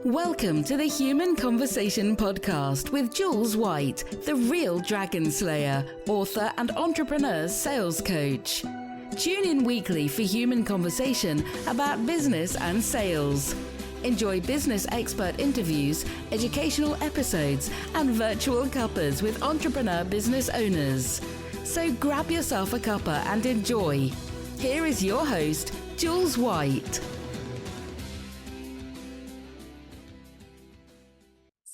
Welcome to the Human Conversation podcast with Jules White, the real dragon slayer, author and entrepreneur sales coach. Tune in weekly for human conversation about business and sales. Enjoy business expert interviews, educational episodes, and virtual cuppers with entrepreneur business owners. So grab yourself a cuppa and enjoy. Here is your host, Jules White.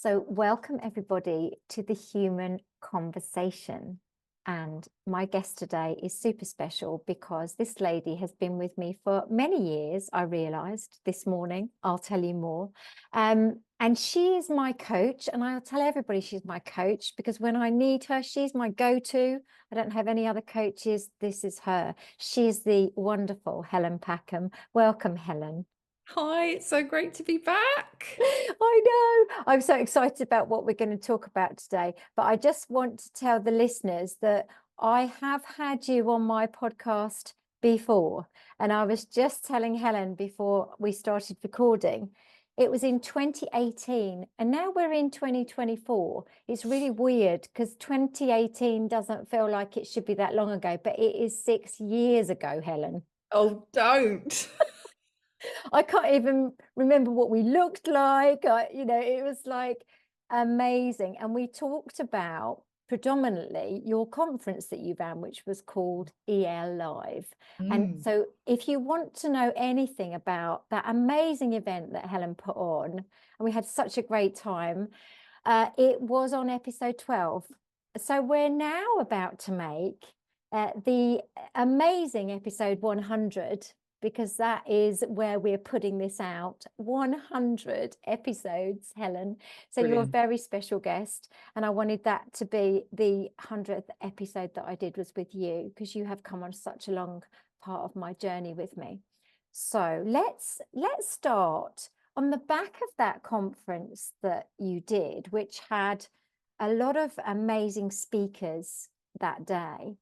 So welcome everybody to the Human Conversation. And my guest today is super special because this lady has been with me for many years, I realised this morning. I'll tell you more. And she is my coach, and I'll tell everybody she's my coach because when I need her, she's my go-to. I don't have any other coaches. This is her. She's the wonderful Helen Packham. Welcome, Helen. Hi, it's so great to be back. I know. I'm so excited about what we're going to talk about today. But I just want to tell the listeners that I have had you on my podcast before. And I was just telling Helen before we started recording, it was in 2018 and now we're in 2024. It's really weird because 2018 doesn't feel like it should be that long ago, but it is 6 years ago, Helen. Oh, don't. I can't even remember what we looked like. It was like amazing. And we talked about predominantly your conference that you ran, which was called EL Live. And so if you want to know anything about that amazing event that Helen put on, and we had such a great time, it was on episode 12. So we're now about to make the amazing episode 100, because that is where we're putting this out. 100 episodes, Helen. So Brilliant. You're a very special guest. And I wanted that to be the 100th episode that I did was with you, because you have come on such a long part of my journey with me. So let's start on the back of that conference that you did, which had a lot of amazing speakers that day.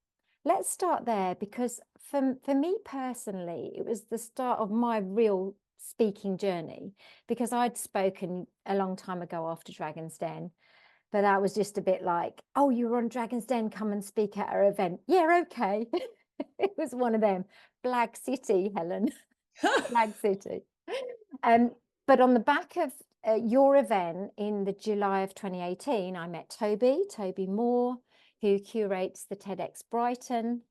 Let's start there, because for me personally, it was the start of my real speaking journey, because I'd spoken a long time ago after Dragon's Den, but I was just a bit like, oh, you were on Dragon's Den, come and speak at our event. Yeah, okay. It was one of them. Blag City, Helen. Blag City. But on the back of your event in the July of 2018, I met Toby Moore, who curates the TEDx Brighton.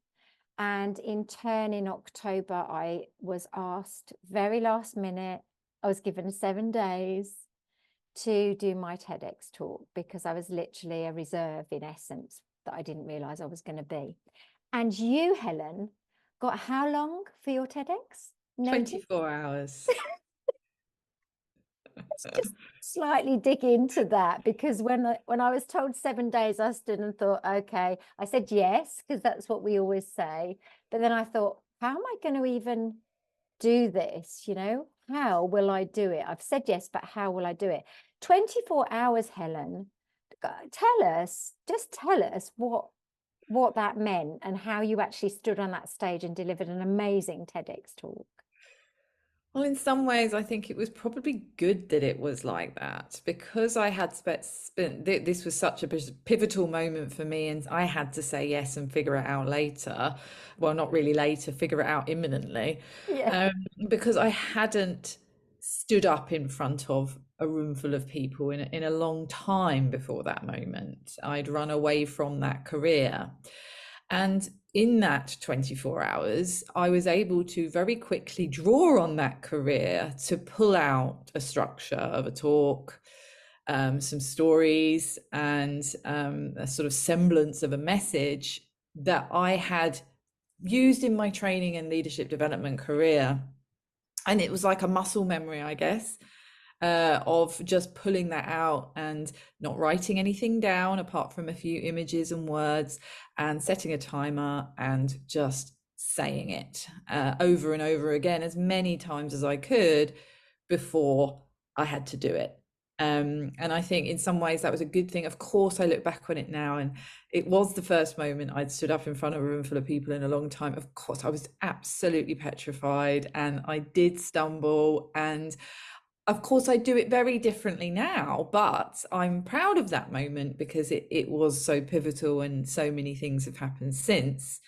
And in turn, in October, I was asked very last minute, I was given 7 days to do my TEDx talk, because I was literally a reserve in essence that I didn't realize I was going to be. And you, Helen, got how long for your TEDx? 24 hours. Just slightly dig into that, because when I was told 7 days, I stood and thought, okay, I said yes, because that's what we always say. But then I thought, how am I going to even do this? How will I do it? I've said yes, but how will I do it? 24 hours, Helen. Tell us what that meant and how you actually stood on that stage and delivered an amazing TEDx talk. Well, in some ways, I think it was probably good that it was like that, because I had spent this was such a pivotal moment for me, and I had to say yes and figure it out later. Well, not really later, figure it out imminently, because I hadn't stood up in front of a room full of people in a long time before that moment. I'd run away from that career. And in that 24 hours, I was able to very quickly draw on that career to pull out a structure of a talk, some stories, and a sort of semblance of a message that I had used in my training and leadership development career. And it was like a muscle memory, I guess, of just pulling that out and not writing anything down apart from a few images and words, and setting a timer and just saying it over and over again as many times as I could before I had to do it. And I think in some ways that was a good thing. Of course, I look back on it now, and it was the first moment I'd stood up in front of a room full of people in a long time. Of course, I was absolutely petrified, and I did stumble, and of course, I do it very differently now, but I'm proud of that moment because it was so pivotal and so many things have happened since.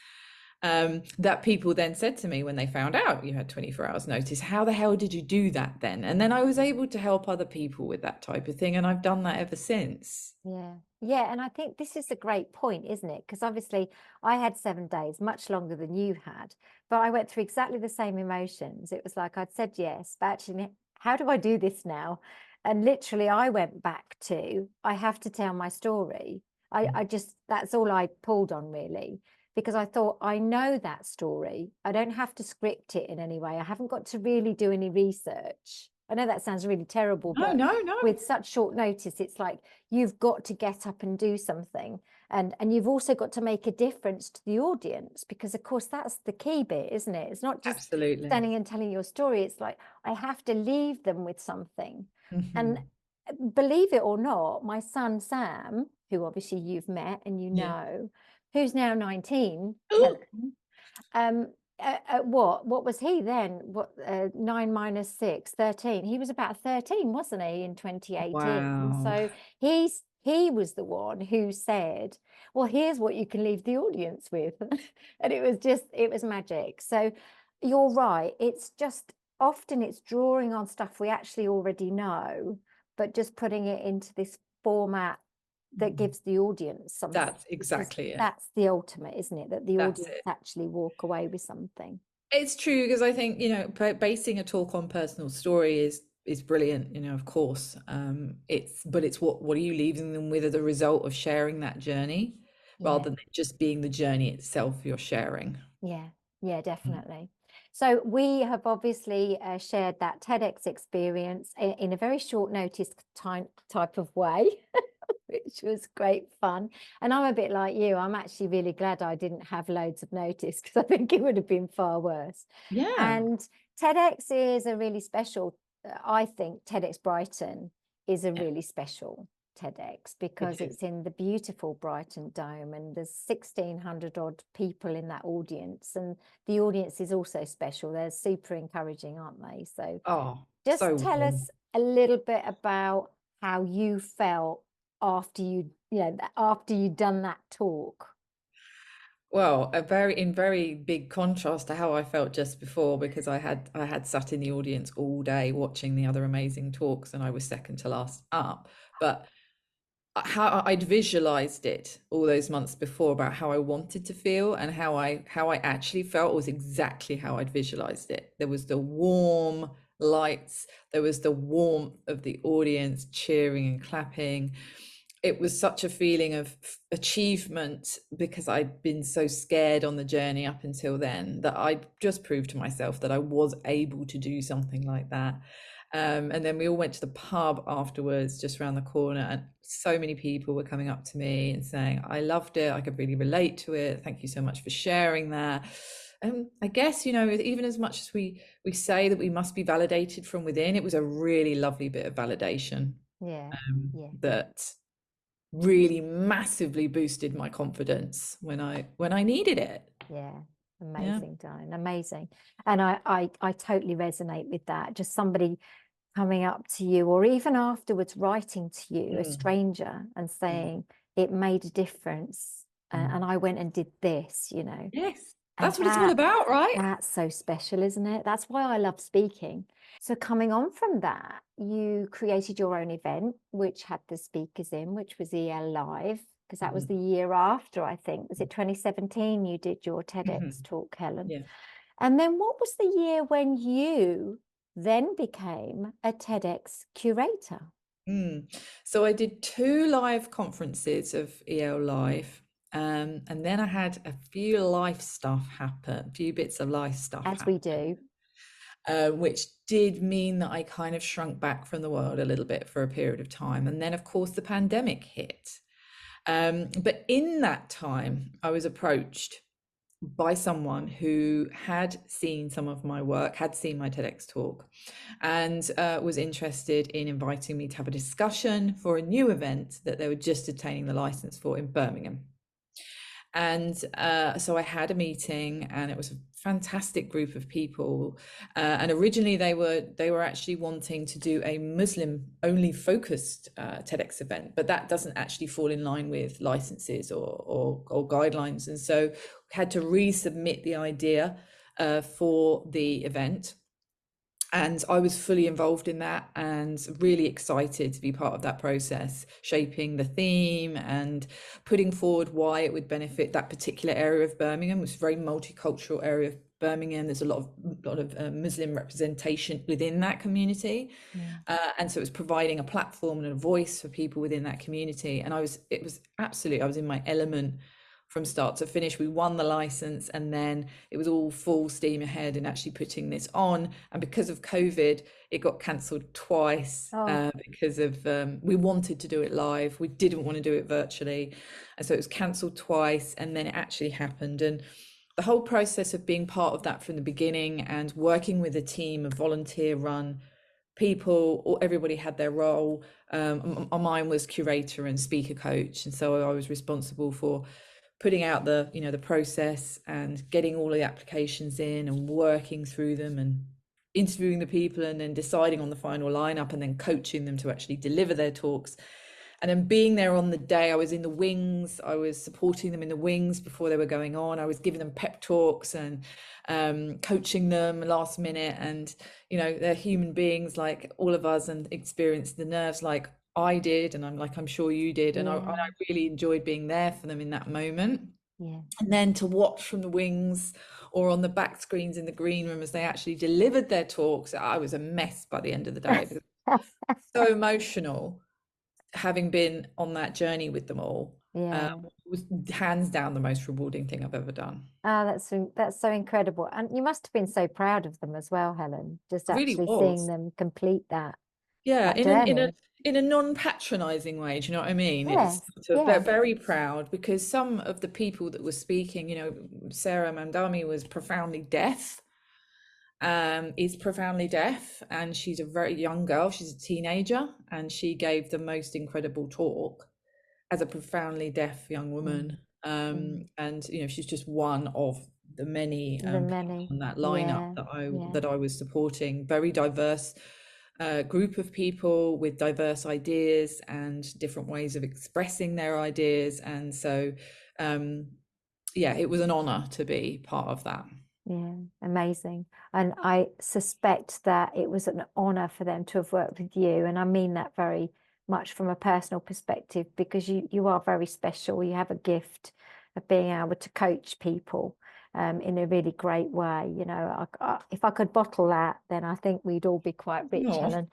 That people then said to me when they found out you had 24 hours notice, how the hell did you do that then? And then I was able to help other people with that type of thing. And I've done that ever since. Yeah. Yeah. And I think this is a great point, isn't it? Because obviously I had 7 days, much longer than you had, but I went through exactly the same emotions. It was like I'd said yes, but actually, how do I do this now? And literally, I went back to, I have to tell my story. I just, that's all I pulled on really, because I thought, I know that story. I don't have to script it in any way. I haven't got to really do any research. I know that sounds really terrible, No, but no. with such short notice, it's like you've got to get up and do something. And you've also got to make a difference to the audience, because of course that's the key bit, isn't it? It's not just Absolutely. standing and telling your story. It's like I have to leave them with something. And believe it or not, my son Sam, who obviously you've met and you Yeah. know, who's now 19, Ooh. Helen, what was he then? 9 minus 6, 13. He was about 13, wasn't he, in 2018? Wow. So he was the one who said, well, here's what you can leave the audience with. And it was magic. So you're right. It's just often it's drawing on stuff we actually already know, but just putting it into this format that gives the audience something. That's exactly it. That's the ultimate, isn't it? That the That's audience it. actually walk away with something. It's true, because I think, basing a talk on personal story is brilliant, of course. It's what are you leaving them with as a result of sharing that journey, rather than just being the journey itself you're sharing. Yeah, definitely. So we have obviously shared that TEDx experience in a very short notice type of way, which was great fun. And I'm a bit like you. I'm actually really glad I didn't have loads of notice, because I think it would have been far worse. Yeah. And TEDx is a really special, I think TEDx Brighton is a really special TEDx, because it's in the beautiful Brighton Dome, and there's 1,600 odd people in that audience, and the audience is also special. They're super encouraging, aren't they? So just so tell warm. us a little bit about how you felt after after you'd done that talk. Well, in very big contrast to how I felt just before, because I had sat in the audience all day watching the other amazing talks, and I was second to last up. But how I'd visualized it all those months before about how I wanted to feel, and how I actually felt was exactly how I'd visualized it. There was the warm lights, there was the warmth of the audience cheering and clapping. It was such a feeling of achievement, because I'd been so scared on the journey up until then, that I just proved to myself that I was able to do something like that. And then we all went to the pub afterwards, just around the corner, and so many people were coming up to me and saying, I loved it, I could really relate to it, thank you so much for sharing that. And I guess, even as much as we say that we must be validated from within, it was a really lovely bit of validation. That really massively boosted my confidence when I needed it. Amazing, Diane, amazing. And I totally resonate with that. Just somebody coming up to you, or even afterwards writing to you, a stranger, and saying it made a difference, and I went and did this, Yes, that's what it's all about, right? That's so special, isn't it? That's why I love speaking. So coming on from that, you created your own event, which had the speakers in, which was EL Live, because that was the year after, I think. Was it 2017 you did your TEDx talk, Helen? Yeah. And then what was the year when you then became a TEDx curator? So I did 2 live conferences of EL Live. And then I had a few life stuff happen, a few bits of life stuff As happen, we do. Which did mean that I kind of shrunk back from the world a little bit for a period of time. And then, of course, the pandemic hit. But in that time, I was approached by someone who had seen some of my work, had seen my TEDx talk, and was interested in inviting me to have a discussion for a new event that they were just obtaining the license for in Birmingham. And so I had a meeting, and it was a fantastic group of people. And originally they were actually wanting to do a Muslim only focused TEDx event, but that doesn't actually fall in line with licenses or guidelines. And so we had to resubmit the idea for the event. And I was fully involved in that and really excited to be part of that process, shaping the theme and putting forward why it would benefit that particular area of Birmingham. It's a very multicultural area of Birmingham. There's a lot of Muslim representation within that community. And so it was providing a platform and a voice for people within that community. And I was in my element from start to finish. We won the license, and then it was all full steam ahead in actually putting this on. And because of COVID, it got cancelled twice because of we wanted to do it live. We didn't want to do it virtually. And so it was cancelled twice, and then it actually happened. And the whole process of being part of that from the beginning and working with a team of volunteer run people, or everybody had their role. Mine was curator and speaker coach. And so I was responsible for putting out the process and getting all the applications in and working through them and interviewing the people and then deciding on the final lineup and then coaching them to actually deliver their talks. And then being there on the day, I was in the wings, I was supporting them in the wings before they were going on. I was giving them pep talks and coaching them last minute. And, they're human beings like all of us and experience the nerves like I did, and I'm sure you did. And I really enjoyed being there for them in that moment. And then to watch from the wings or on the back screens in the green room as they actually delivered their talks, I was a mess by the end of the day. So emotional, having been on that journey with them all. Was hands down the most rewarding thing I've ever done. That's so incredible. And you must have been so proud of them as well, Helen, just Really actually was. seeing them complete that. Yeah, that in a non-patronizing way, do you know what I mean? Yes, It's very proud, because some of the people that were speaking, Sarah Mandami was profoundly deaf, is profoundly deaf, and she's a very young girl. She's a teenager, and she gave the most incredible talk as a profoundly deaf young woman. And she's just one of the many people on that lineup that I was supporting. Very diverse group of people with diverse ideas and different ways of expressing their ideas. And so it was an honor to be part of that. Yeah, amazing. And I suspect that it was an honor for them to have worked with you. And I mean that very much from a personal perspective, because you are very special. You have a gift of being able to coach people in a really great way. If I could bottle that, then I think we'd all be quite rich, Helen.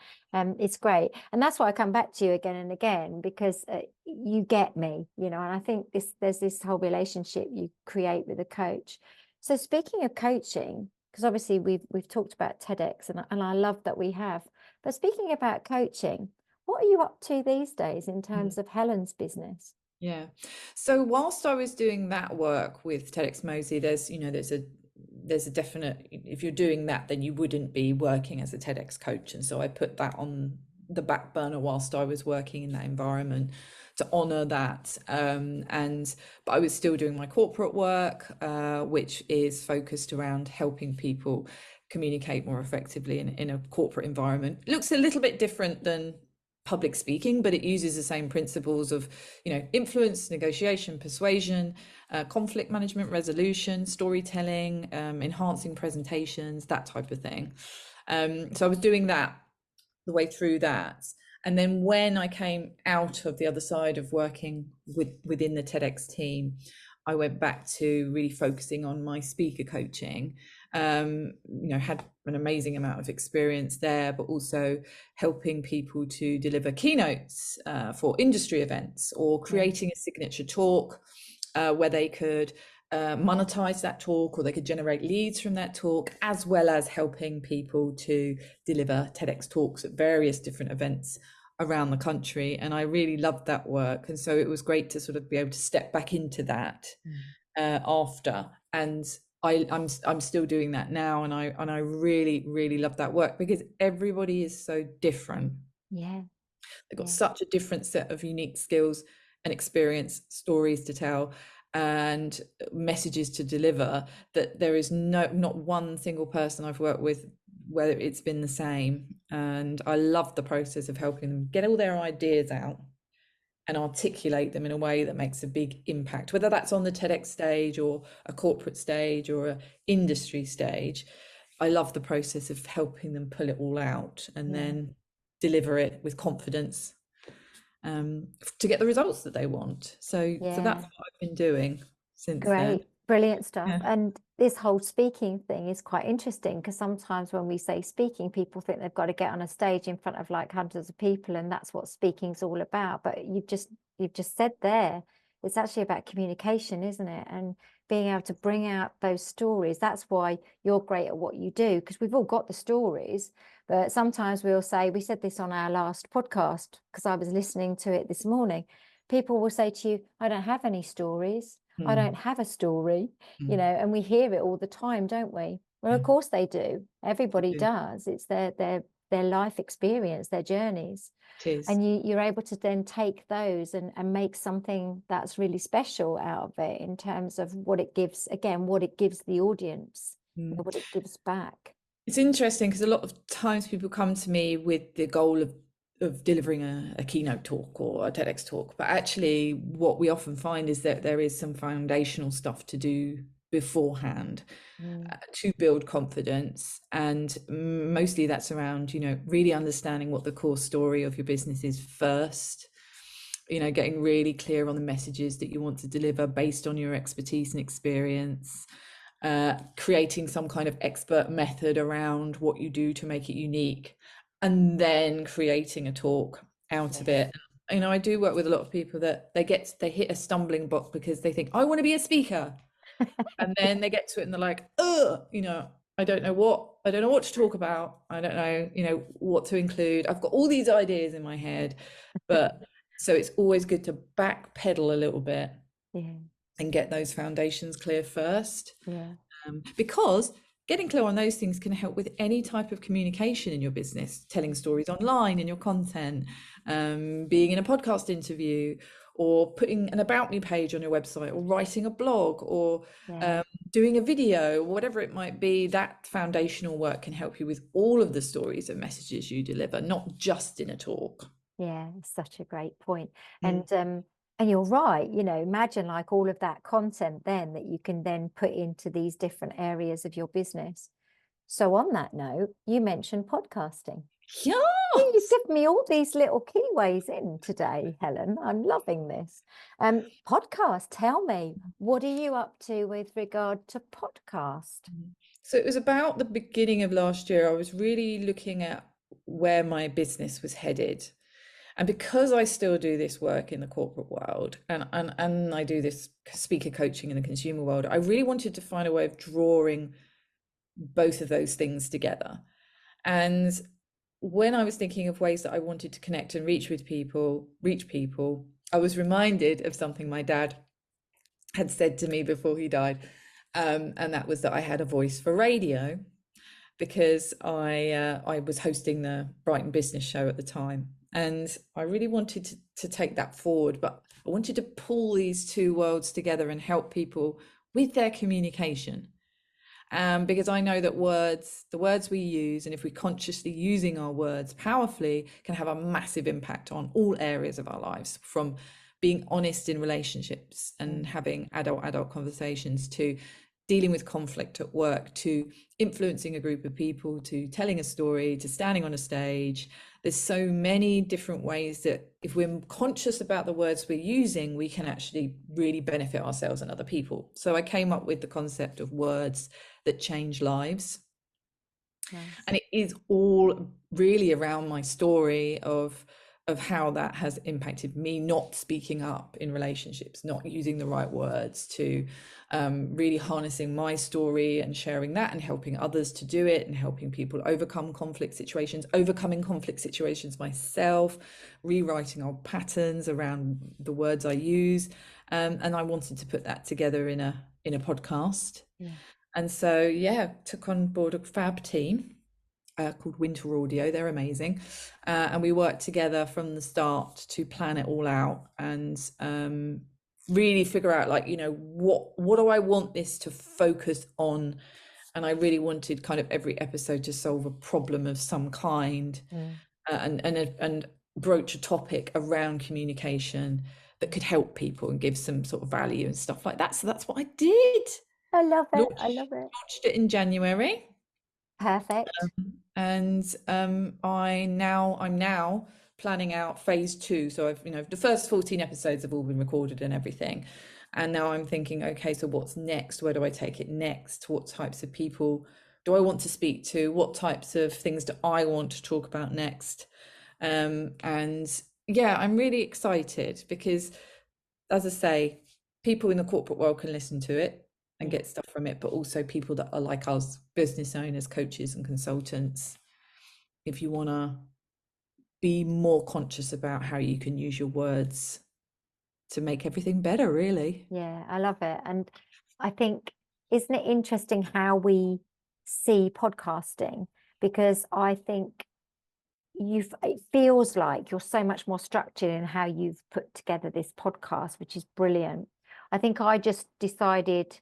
It's great. And that's why I come back to you again and again, because you get me, and I think there's this whole relationship you create with a coach. So speaking of coaching, because obviously we've talked about TEDx, and I love that we have, but speaking about coaching, what are you up to these days in terms of Helen's business? Yeah. So whilst I was doing that work with TEDx Moseley, there's a definite, if you're doing that, then you wouldn't be working as a TEDx coach. And so I put that on the back burner whilst I was working in that environment to honor that. But I was still doing my corporate work, which is focused around helping people communicate more effectively in a corporate environment. It looks a little bit different than public speaking, but it uses the same principles of, influence, negotiation, persuasion, conflict management, resolution, storytelling, enhancing presentations, that type of thing. So I was doing that the way through that. And then when I came out of the other side of working within the TEDx team, I went back to really focusing on my speaker coaching. Had an amazing amount of experience there, but also helping people to deliver keynotes for industry events, or creating a signature talk where they could monetize that talk, or they could generate leads from that talk, as well as helping people to deliver TEDx talks at various different events around the country. And I really loved that work. And so it was great to sort of be able to step back into that after. And I'm still doing that now, and I really love that work, because everybody is so different. They've got such a different set of unique skills and experience, stories to tell, and messages to deliver, that there is not one single person I've worked with where it's been the same. And I love the process of helping them get all their ideas out and articulate them in a way that makes a big impact, whether that's on the TEDx stage or a corporate stage or an industry stage. I love the process of helping them pull it all out and then deliver it with confidence, to get the results that they want. So that's what I've been doing since then. Brilliant stuff. And this whole speaking thing is quite interesting, because sometimes when we say speaking, people think they've got to get on a stage in front of like hundreds of people, and that's what speaking's all about. But you've just said there, it's actually about communication, isn't it? And being able to bring out those stories. That's why you're great at what you do, because we've all got the stories, but sometimes we'll say, we said this on our last podcast, because I was listening to it this morning, people will say to you, I don't have any stories. I don't have a story, you know, and we hear it all the time, don't we? Well, of course they do. Everybody does. It's their life experience, their journeys. And you're able to then take those and make something that's really special out of it, in terms of what it gives, again, what it gives the audience, what it gives back. It's interesting because a lot of times people come to me with the goal of delivering a keynote talk or a TEDx talk, but actually what we often find is that there is some foundational stuff to do beforehand to build confidence, and mostly that's around, you know, really understanding what the core story of your business is first, you know, getting really clear on the messages that you want to deliver based on your expertise and experience, creating some kind of expert method around what you do to make it unique, and then creating a talk out of it. You know, I do work with a lot of people that they hit a stumbling block because they think, I want to be a speaker. And then they get to it and they're like, you know, I don't know what to talk about. I don't know, you know, what to include. I've got all these ideas in my head. But so it's always good to backpedal a little bit and get those foundations clear first. Because getting clear on those things can help with any type of communication in your business, telling stories online in your content, being in a podcast interview, or putting an about me page on your website, or writing a blog, or doing a video, whatever it might be. That foundational work can help you with all of the stories and messages you deliver, not just in a talk. Yeah, such a great point. And you're right, you know, imagine like all of that content then that you can then put into these different areas of your business. So on that note, you mentioned podcasting. Yeah. You've given me all these little keyways in today, Helen. I'm loving this. Podcast, tell me, what are you up to with regard to podcast? So it was about the beginning of last year. I was really looking at where my business was headed. And because I still do this work in the corporate world, and I do this speaker coaching in the consumer world, I really wanted to find a way of drawing both of those things together. And when I was thinking of ways that I wanted to connect and reach people, I was reminded of something my dad had said to me before he died. And that was that I had a voice for radio, because I was hosting the Brighton Business Show at the time. And I really wanted to take that forward, but I wanted to pull these two worlds together and help people with their communication. Because I know that the words we use, and if we're consciously using our words powerfully, can have a massive impact on all areas of our lives, from being honest in relationships and having adult conversations, to dealing with conflict at work, to influencing a group of people, to telling a story, to standing on a stage. There's so many different ways that if we're conscious about the words we're using, we can actually really benefit ourselves and other people. So I came up with the concept of words that change lives. And it is all really around my story of how that has impacted me, not speaking up in relationships, not using the right words, to really harnessing my story and sharing that and helping others to do it, and helping people overcoming conflict situations myself, rewriting old patterns around the words I use. And I wanted to put that together in a podcast. And so, took on board a fab team called Winter Audio. They're amazing. And we worked together from the start to plan it all out. And really figure out, like, you know, what do I want this to focus on? And I really wanted kind of every episode to solve a problem of some kind, and broach a topic around communication that could help people and give some sort of value and stuff like that. So that's what I did. I love it. Launched, I love it. launched it in January. Perfect. And I'm now planning out phase 2. So I've, you know, the first 14 episodes have all been recorded and everything. And now I'm thinking, okay, so what's next? Where do I take it next? What types of people do I want to speak to? What types of things do I want to talk about next? And yeah, I'm really excited because, as I say, people in the corporate world can listen to it and get stuff from it, but also people that are like us, business owners, coaches and consultants, if you want to be more conscious about how you can use your words to make everything better, really. Yeah, I love it. And I think, isn't it interesting how we see podcasting? Because I think it feels like you're so much more structured in how you've put together this podcast, which is brilliant. I think I just decided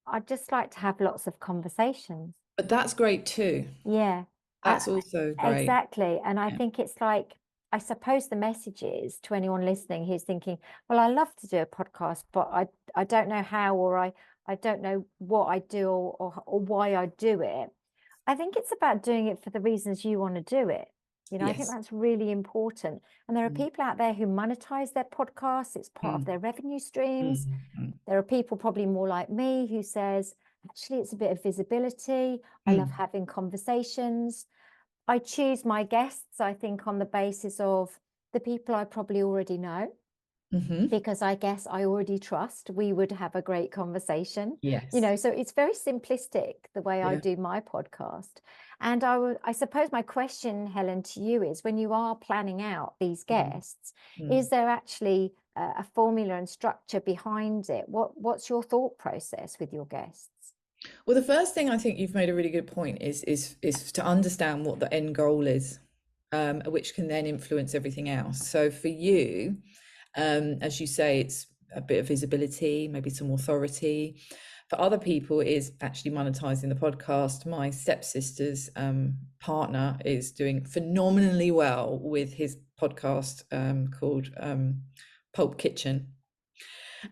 I'd just like to have lots of conversations. But that's great too. Yeah. That's also great. Exactly. And I think it's like, I suppose the message is to anyone listening who's thinking, well, I love to do a podcast, but I don't know how, or I don't know what I do or why I do it. I think it's about doing it for the reasons you want to do it. You know, I think that's really important. And there are people out there who monetize their podcasts. It's part of their revenue streams. There are people probably more like me who says, actually, it's a bit of visibility. I love having conversations. I choose my guests, I think, on the basis of the people I probably already know, because I guess I already trust we would have a great conversation. Yes. You know, so it's very simplistic the way I do my podcast. And I suppose my question, Helen, to you is, when you are planning out these guests, is there actually a formula and structure behind it? What's your thought process with your guests? Well, the first thing, I think you've made a really good point, is to understand what the end goal is, which can then influence everything else. So for you, as you say, it's a bit of visibility, maybe some authority. For other people, is actually monetizing the podcast. My stepsister's partner is doing phenomenally well with his podcast called Pulp Kitchen.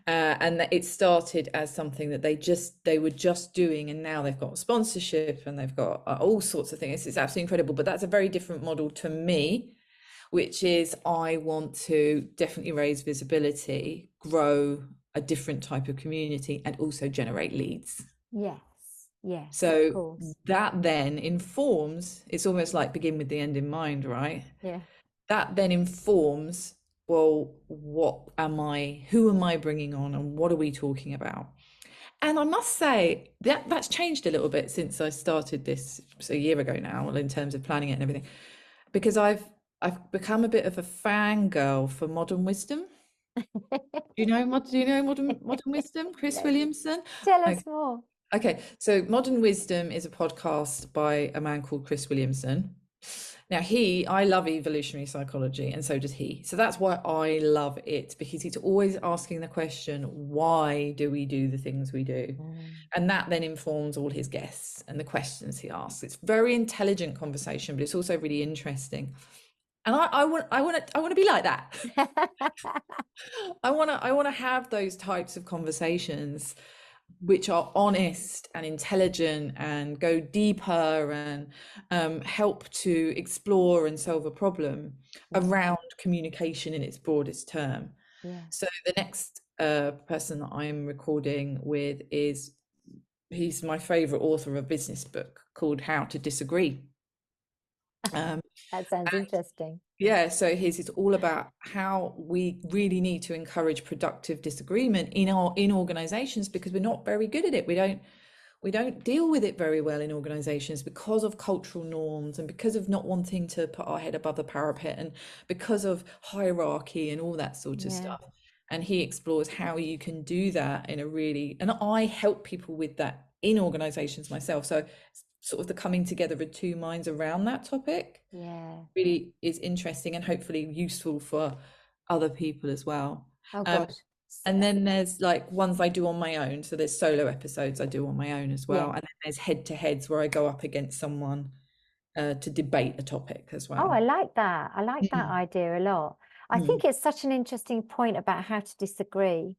And that it started as something that they were just doing, and now they've got sponsorship and they've got all sorts of things. It's absolutely incredible. But that's a very different model to me, which is, I want to definitely raise visibility, grow a different type of community, and also generate leads. Yes. So that then informs, it's almost like begin with the end in mind, right? Yeah. That then informs, well, who am I bringing on, and what are we talking about? And I must say that's changed a little bit since I started this a year ago now, in terms of planning it and everything, because I've become a bit of a fangirl for Modern Wisdom. Do you know Modern Wisdom? Chris Williamson? Tell us more. Okay, so Modern Wisdom is a podcast by a man called Chris Williamson. Now, I love evolutionary psychology, and so does he. So that's why I love it, because he's always asking the question, why do we do the things we do? And that then informs all his guests and the questions he asks. It's very intelligent conversation, but it's also really interesting. And I want to be like that. I want to have those types of conversations which are honest and intelligent and go deeper and help to explore and solve a problem around communication in its broadest term. So the next person that I'm recording with he's my favorite author of a business book called How to Disagree. That sounds interesting. Yeah, so it's all about how we really need to encourage productive disagreement in organizations, because we're not very good at it. We don't deal with it very well in organizations because of cultural norms, and because of not wanting to put our head above the parapet, and because of hierarchy and all that sort of stuff. And he explores how you can do that and I help people with that in organizations myself. So sort of the coming together of two minds around that topic really is interesting, and hopefully useful for other people as well. Oh gosh, And then there's like ones I do on my own. So there's solo episodes I do on my own as well. Yeah. And then there's head-to-heads where I go up against someone to debate a topic as Oh, I well. like that. I like that idea a lot. I think it's such an interesting point about how to disagree.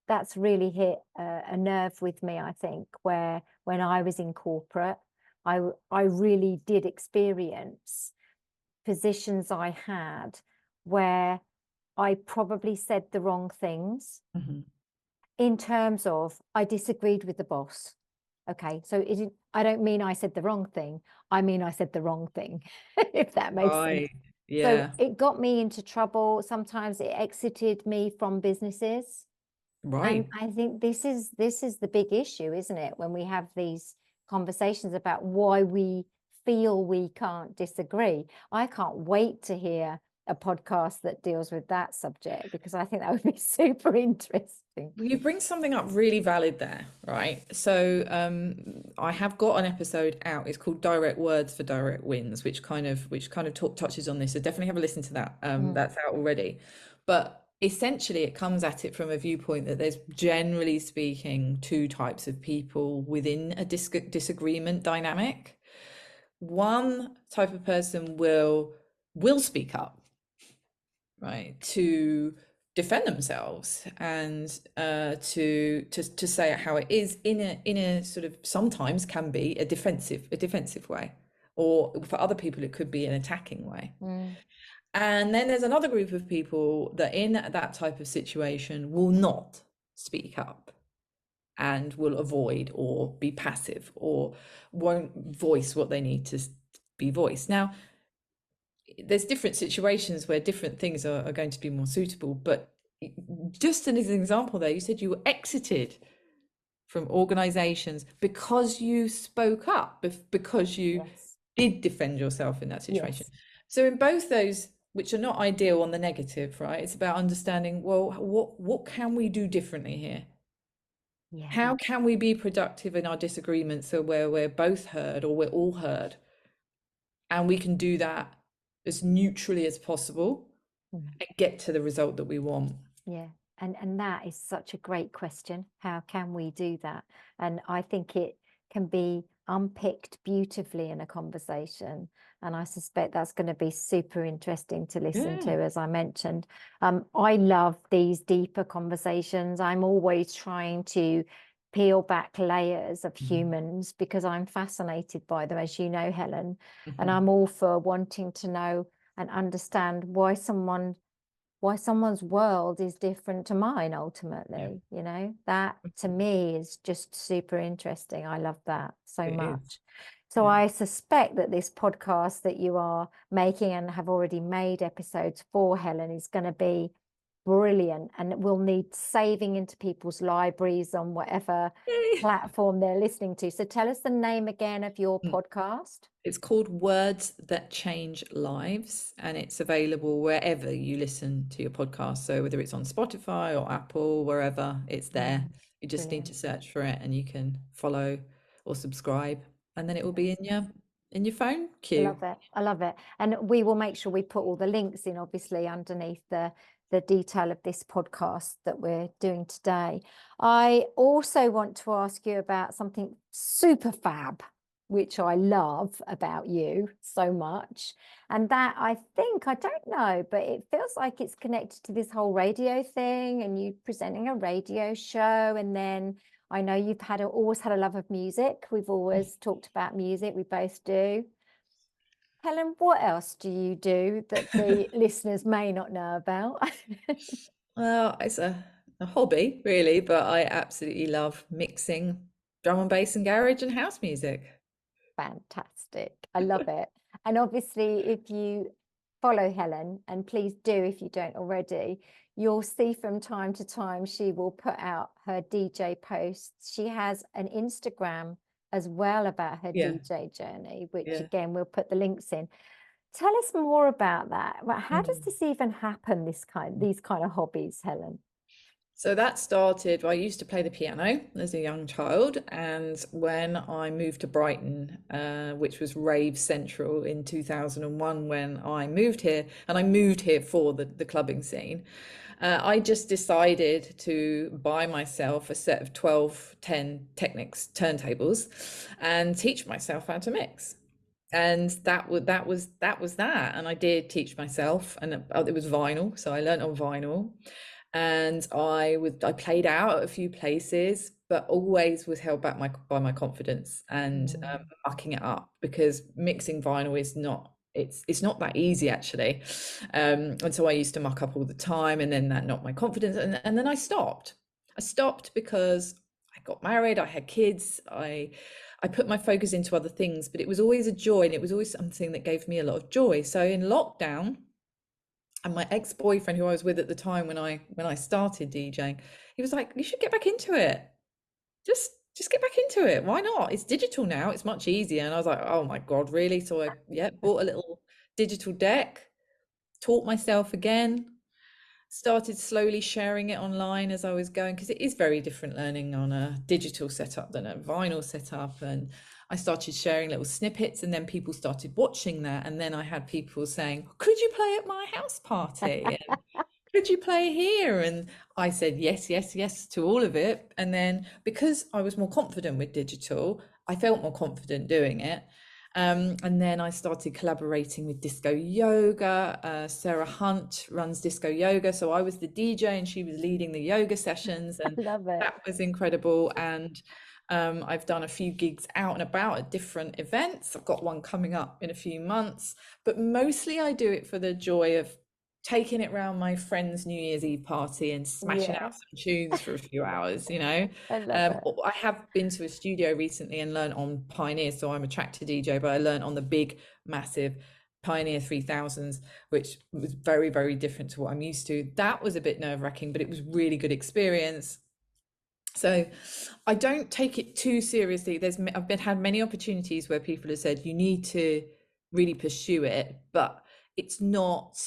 That's really hit a nerve with me, I think, where when I was in corporate, I really did experience positions I had where I probably said the wrong things in terms of I disagreed with the boss. Okay, so I don't mean I said the wrong thing. I mean I said the wrong thing, if that makes sense. Right. So Yeah. it got me into trouble. Sometimes it exited me from businesses. And Right. I think this is the big issue, isn't it? When we have these conversations about why we feel we can't disagree. I can't wait to hear a podcast that deals with that subject, because I think that would be super interesting. Well, you bring something up really valid there, right? So I have got an episode out. It's called Direct Words for Direct Wins, which kind of touches on this. So definitely have a listen to that. That's out already. But essentially, it comes at it from a viewpoint that there's, generally speaking, two types of people within a disagreement dynamic. One type of person will speak up, right, to defend themselves and to say it how it is in a sort of, sometimes can be a defensive way, or for other people it could be an attacking way. And then there's another group of people that in that type of situation will not speak up and will avoid or be passive or won't voice what they need to be voiced. Now, there's different situations where different things are going to be more suitable, but just as an example there, you said you were exited from organizations because you spoke up, because you did defend yourself in that situation. So in both those, which are not ideal on the negative, right, it's about understanding, well, what can we do differently here? How can we be productive in our disagreements, so where we're both heard or we're all heard, and we can do that as neutrally as possible and get to the result that we want? Yeah. And that is such a great question. How can we do that? And I think it can be unpicked beautifully in a conversation. And I suspect that's going to be super interesting to listen to, as I mentioned. I love these deeper conversations. I'm always trying to peel back layers of humans because I'm fascinated by them, as you know, Helen. And I'm all for wanting to know and understand why someone's world is different to mine ultimately. You know, that to me is just super interesting. I love that so much. So I suspect that this podcast that you are making and have already made episodes for, Helen, is going to be brilliant, and it will need saving into people's libraries on whatever platform they're listening to. So tell us the name again of your podcast. It's called Words That Change Lives, and it's available wherever you listen to your podcast. So whether it's on Spotify or Apple, wherever, it's there. You just need to search for it, and you can follow or subscribe, and then it will be in your phone queue. I love it. And we will make sure we put all the links in, obviously, underneath the detail of this podcast that we're doing today. I also want to ask you about something super fab, which I love about you so much. And that, I think, I don't know, but it feels like it's connected to this whole radio thing, and you presenting a radio show. And then I know you've always had a love of music. We've always talked about music. We both do. Helen, what else do you do that the listeners may not know about? Well, it's a hobby, really, but I absolutely love mixing drum and bass and garage and house music. Fantastic. I love it. And obviously, if you follow Helen, and please do if you don't already, you'll see from time to time she will put out her DJ posts. She has an Instagram as well about her DJ journey, which again, we'll put the links in. Tell us more about that. How does this even happen, these kind of hobbies, Helen? So that started, I used to play the piano as a young child, and when I moved to Brighton, which was rave central in 2001 when I moved here, and I moved here for the clubbing scene, I just decided to buy myself a set of 1210 Technics turntables and teach myself how to mix. And that was that. And I did teach myself, and it was vinyl, so I learned on vinyl. And I played out at a few places, but always was held back by my confidence and mucking it up, because mixing vinyl is not, it's not that easy actually. And so I used to muck up all the time, and then that knocked my confidence, and then I stopped because I got married, I had kids, I put my focus into other things, but it was always a joy, and it was always something that gave me a lot of joy. So in lockdown, and my ex-boyfriend, who I was with at the time when I started DJing, he was like, you should get back into it. Just get back into it. Why not? It's digital now. It's much easier. And I was like, oh my God, really? So I bought a little digital deck, taught myself again, started slowly sharing it online as I was going, because it is very different learning on a digital setup than a vinyl setup. And I started sharing little snippets, and then people started watching that. And then I had people saying, could you play at my house party? And could you play here? And I said, yes, yes, yes to all of it. And then because I was more confident with digital, I felt more confident doing it. And then I started collaborating with Disco Yoga. Sarah Hunt runs Disco Yoga. So I was the DJ and she was leading the yoga sessions. And Love it. that was incredible. And I've done a few gigs out and about at different events. I've got one coming up in a few months, but mostly I do it for the joy of taking it round my friend's New Year's Eve party and smashing out some tunes for a few hours, you know. I love it. I have been to a studio recently and learned on Pioneer, so I'm a tractor DJ, but I learned on the big, massive Pioneer 3000s, which was very, very different to what I'm used to. That was a bit nerve-wracking, but it was really good experience. So I don't take it too seriously. I've had many opportunities where people have said you need to really pursue it, but it's not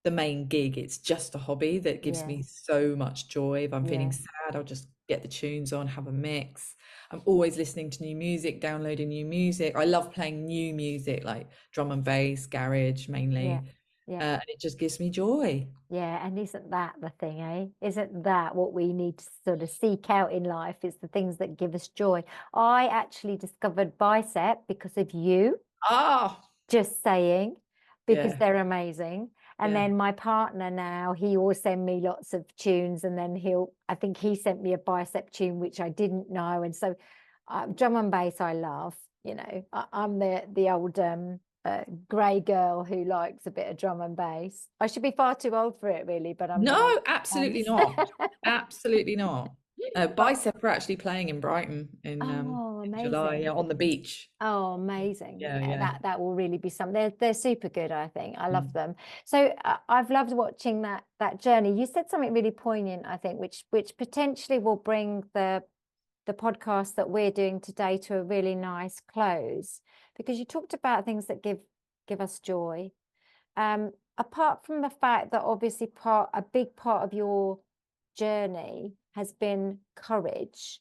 the main gig. It's just a hobby that gives me so much joy. If I'm feeling sad, I'll just get the tunes on, have a mix. I'm always listening to new music, downloading new music. I love playing new music like drum and bass, garage mainly. And it just gives me joy. Yeah, and isn't that the thing, eh? Isn't that what we need to sort of seek out in life? It's the things that give us joy. I actually discovered Bicep because of you. Just saying, because they're amazing. And then my partner now, he will send me lots of tunes, and then I think he sent me a Bicep tune, which I didn't know. And so drum and bass, I love, you know, I'm the old grey girl who likes a bit of drum and bass. I should be far too old for it, really, but I'm No, not. absolutely not. Absolutely not. Bicep are actually playing in Brighton in July, on the beach. Oh, amazing. Yeah. That will really be something. They're super good, I think. I love them. So I've loved watching that journey. You said something really poignant, I think, which potentially will bring the podcast that we're doing today to a really nice close, because you talked about things that give us joy. Apart from the fact that obviously a big part of your journey has been courage,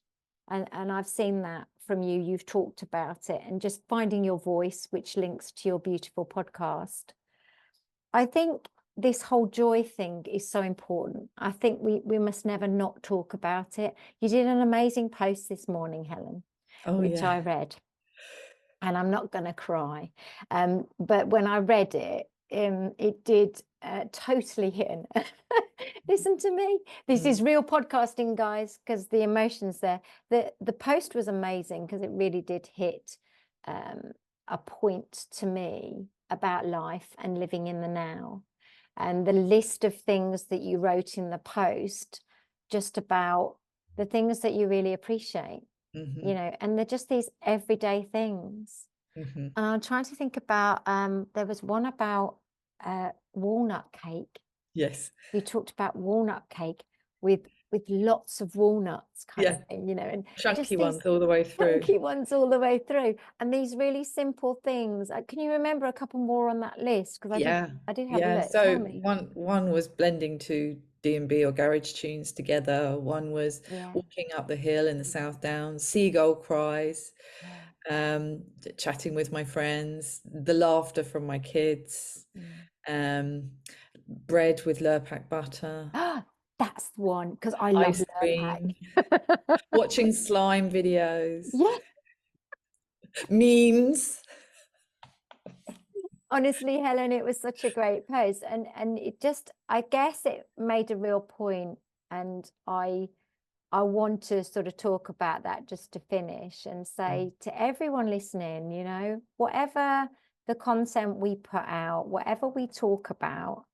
and I've seen that from you. You've talked about it, and just finding your voice, which links to your beautiful podcast. I think this whole joy thing is so important. I think we must never not talk about it. You did an amazing post this morning, Helen, which I read, and I'm not going to cry, but when I read it, it did totally hit. Listen to me. This is real podcasting, guys, because the emotions there. The post was amazing because it really did hit a point to me about life and living in the now. And the list of things that you wrote in the post, just about the things that you really appreciate, you know, and they're just these everyday things. And I'm trying to think about, there was one about walnut cake. Yes. You talked about walnut cake with lots of walnuts kind of thing, you know, and chunky ones all the way through. Chunky ones all the way through. And these really simple things. Can you remember a couple more on that list? Because I did have a look. So Tell me. one was blending to D&B or garage tunes together. One was walking up the hill in the South Downs, seagull cries, chatting with my friends, the laughter from my kids, bread with Lurpak butter. That's the one, because I love ice cream, Lurpak. watching slime videos, Yeah. memes. Honestly, Helen, it was such a great post, and it just, I guess it made a real point, and I want to sort of talk about that just to finish and say to everyone listening, you know, whatever the content we put out, whatever we talk about,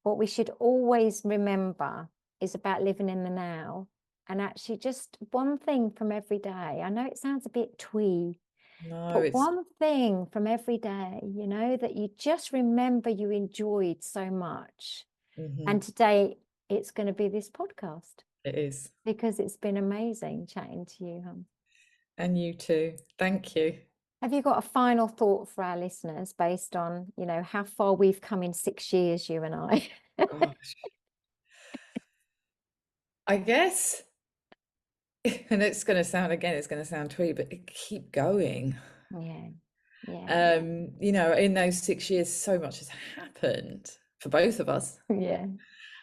what we should always remember is about living in the now, and actually just one thing from every day. I know it sounds a bit twee, but one thing from every day, you know, that you just remember you enjoyed so much. And today it's going to be this podcast. It is. Because it's been amazing chatting to you, hon. And you too. Thank you. Have you got a final thought for our listeners based on, you know, how far we've come in 6 years, you and I? Gosh. I guess, and it's going to sound twee, but keep going. Yeah. You know, in those 6 years, so much has happened for both of us. Yeah.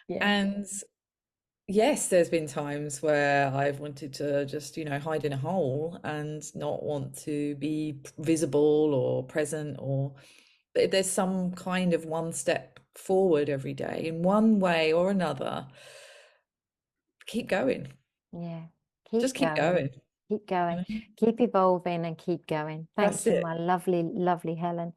And yes, there's been times where I've wanted to just, you know, hide in a hole and not want to be visible or present, but there's some kind of one step forward every day in one way or another. Keep going. Yeah. Keep going. Keep going, keep evolving, and keep going. Thank you, my lovely, lovely Helen.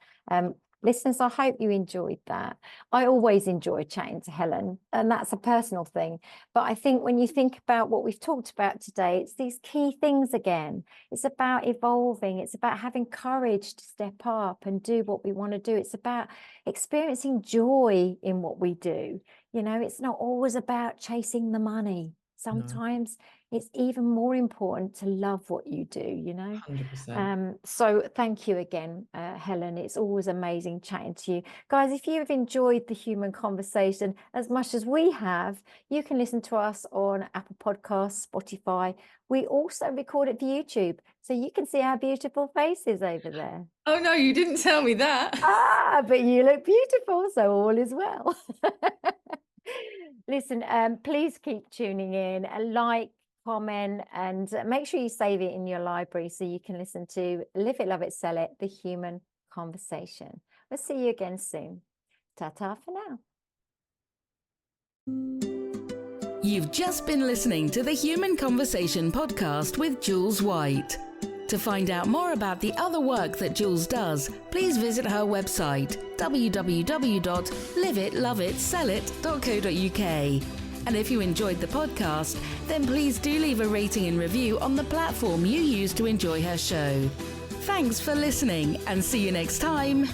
Listeners, I hope you enjoyed that. I always enjoy chatting to Helen, and that's a personal thing. But I think when you think about what we've talked about today, it's these key things again. It's about evolving. It's about having courage to step up and do what we want to do. It's about experiencing joy in what we do. You know, it's not always about chasing the money. Sometimes it's even more important to love what you do, you know. 100%. So thank you again, Helen. It's always amazing chatting to you. Guys, if you've enjoyed the Human Conversation as much as we have, you can listen to us on Apple Podcasts, Spotify. We also record it for YouTube, so you can see our beautiful faces over there. Oh, no, you didn't tell me that. But you look beautiful, so all is well. Listen, please keep tuning in, like, comment, and make sure you save it in your library so you can listen to Live It, Love It, Sell It, The Human Conversation. We'll see you again soon. Ta-ta for now. You've just been listening to the Human Conversation podcast with Jules White. To find out more about the other work that Jules does, please visit her website, www.liveitloveitsellit.co.uk. And if you enjoyed the podcast, then please do leave a rating and review on the platform you use to enjoy her show. Thanks for listening, and see you next time.